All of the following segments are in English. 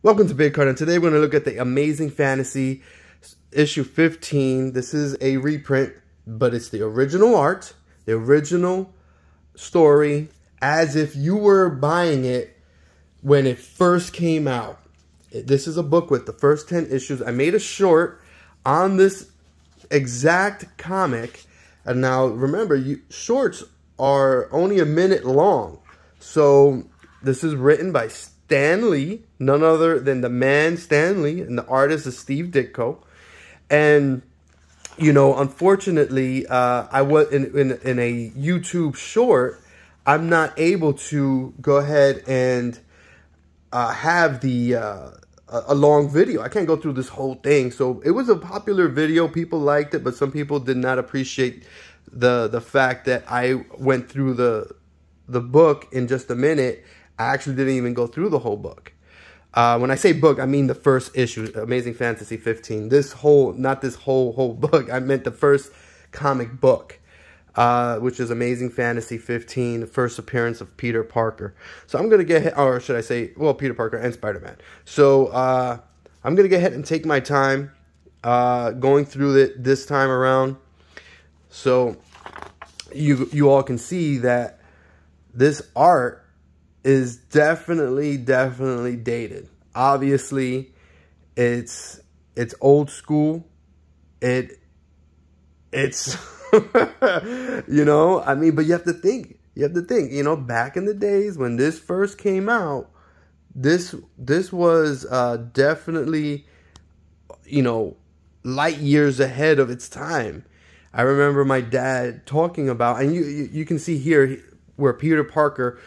Welcome to Big Card, and today we're going to look at the Amazing Fantasy issue 15. This is a reprint, but it's the original art, the original story, as if you were buying it when it first came out. This is a book with the first 10 issues. I made a short on this exact comic, and now remember, shorts are only a minute long. So this is written by Stan Lee, none other than the man Stan Lee, and the artist is Steve Ditko. And you know, unfortunately, I was in a YouTube short. I'm not able to go ahead and have the a long video. I can't go through this whole thing. So it was a popular video. People liked it, but some people did not appreciate the fact that I went through the book in just a minute. I actually didn't even go through the whole book. When I say book, I mean the first issue, Amazing Fantasy 15. This whole, not this whole book. I meant the first comic book, which is Amazing Fantasy 15, the first appearance of Peter Parker. So I'm going to get, or should I say, well, Peter Parker and Spider-Man. So I'm going to get ahead and take my time going through it this time around. So you all can see that this art is definitely dated. Obviously, it's old school. It's you know, I mean, but you have to think, you know, back in the days when this first came out, this was definitely, you know, light years ahead of its time. I remember my dad talking about, and you can see here where Peter Parker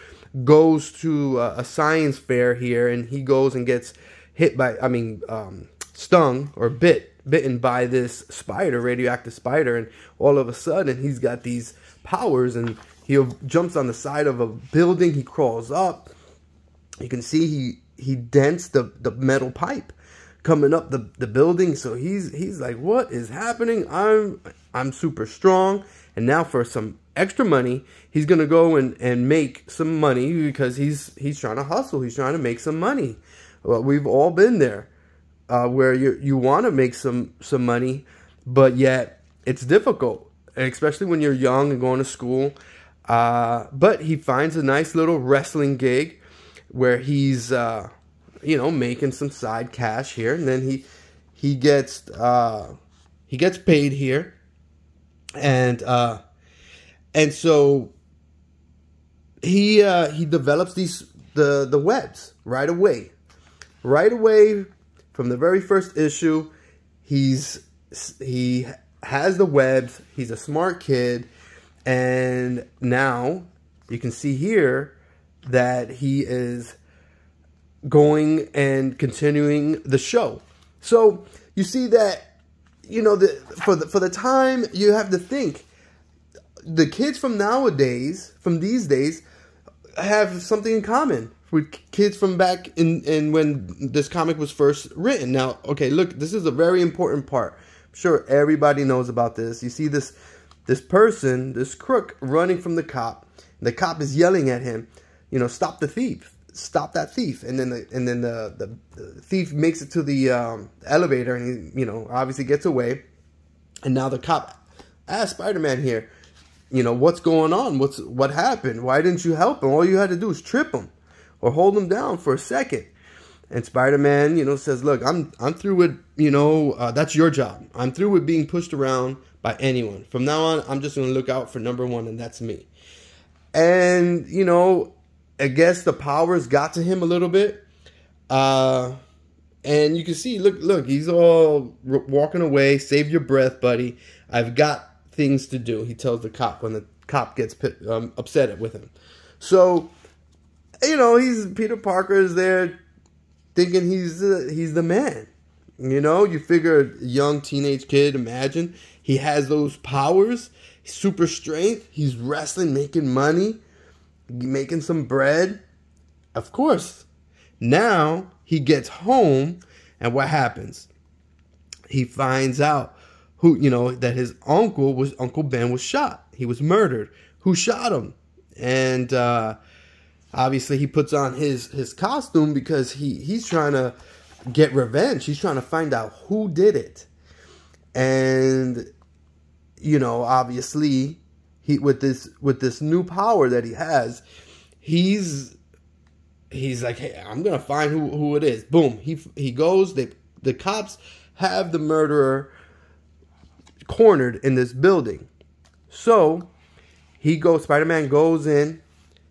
goes to a science fair here, and he goes and gets hit by, stung or bitten by this spider, radioactive spider, and all of a sudden he's got these powers, and he jumps on the side of a building, he crawls up. You can see he dents the metal pipe coming up the building. So he's like, what is happening? I'm super strong, and now for some extra money, he's gonna go and make some money, because he's trying to hustle. He's trying to make some money. Well, we've all been there, where you want to make some money, but yet it's difficult, especially when you're young and going to school. But he finds a nice little wrestling gig where he's you know, making some side cash here, and then he gets paid here, and so he develops the webs right away from the very first issue. He has the webs. He's a smart kid, and now you can see here that he is going and continuing the show. So you see that, you know, for the time, you have to think the kids from nowadays, from these days, have something in common with kids from back in when this comic was first written. Now, okay, look, this is a very important part. I'm sure everybody knows about this. You see this person, this crook, running from the cop. The cop is yelling at him, you know, stop the thief. Stop that thief. And then the thief makes it to the elevator, and he, you know, obviously gets away. And now the cop asks Spider-Man here, you know, what's going on? What happened? Why didn't you help him? All you had to do is trip him or hold him down for a second. And Spider-Man, you know, says, look, I'm through with, you know, that's your job. I'm through with being pushed around by anyone. From now on, I'm just going to look out for number one, and that's me. And, you know, I guess the powers got to him a little bit. And you can see, look, he's all walking away. Save your breath, buddy. I've got things to do, he tells the cop when the cop gets upset with him. So, you know, Peter Parker is there thinking he's the man. You know, you figure a young teenage kid, imagine, he has those powers, super strength, he's wrestling, making money, making some bread. Of course. Now he gets home, and what happens? He finds out who, you know, that his Uncle Ben was shot. He was murdered. Who shot him? And obviously he puts on his costume because he's trying to get revenge. He's trying to find out who did it. And, you know, obviously, he with this new power that he has, he's like, hey, I'm gonna find who it is. Boom. He goes. The cops have the murderer cornered in this building. So Spider-Man goes in,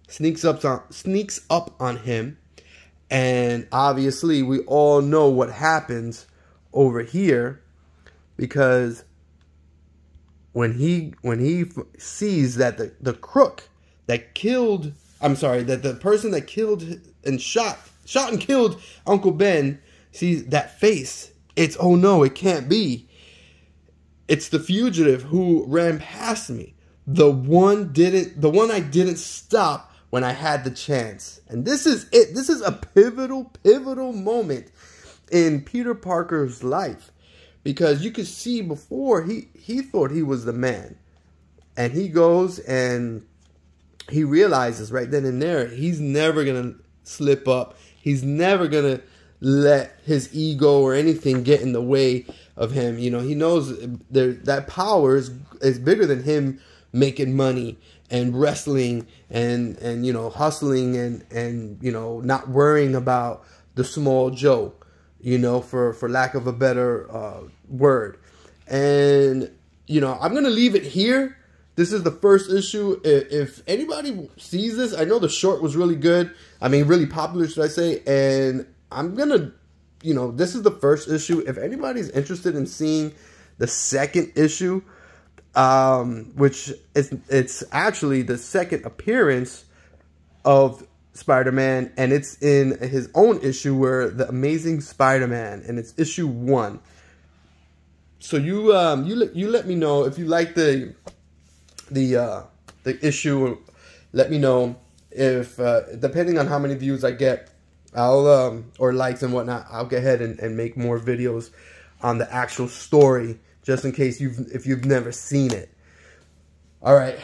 sneaks up on him, and obviously we all know what happens over here, because when he sees that the crook that killed, that the person that killed and shot and killed Uncle Ben sees that face, it's, oh no, it can't be. It's the fugitive who ran past me. The one I didn't stop when I had the chance. And this is it. This is a pivotal moment in Peter Parker's life. Because you could see before, he thought he was the man. And he goes and he realizes right then and there, he's never going to slip up. He's never going to let his ego or anything get in the way of him. You know, he knows that power is bigger than him making money and wrestling and you know, hustling and you know, not worrying about the small Joe, you know, for lack of a better word. And, you know, I'm going to leave it here. This is the first issue. If anybody sees this, I know the short was really good. I mean, really popular, should I say. And I'm going to, you know, this is the first issue. If anybody's interested in seeing the second issue, which it's actually the second appearance of Spider-Man, and it's in his own issue, where The Amazing Spider-Man, and it's issue 1. So you let me know if you like the issue. Let me know if depending on how many views I get, I'll or likes and whatnot, I'll go ahead and make more videos on the actual story, just in case if you've never seen it. All right.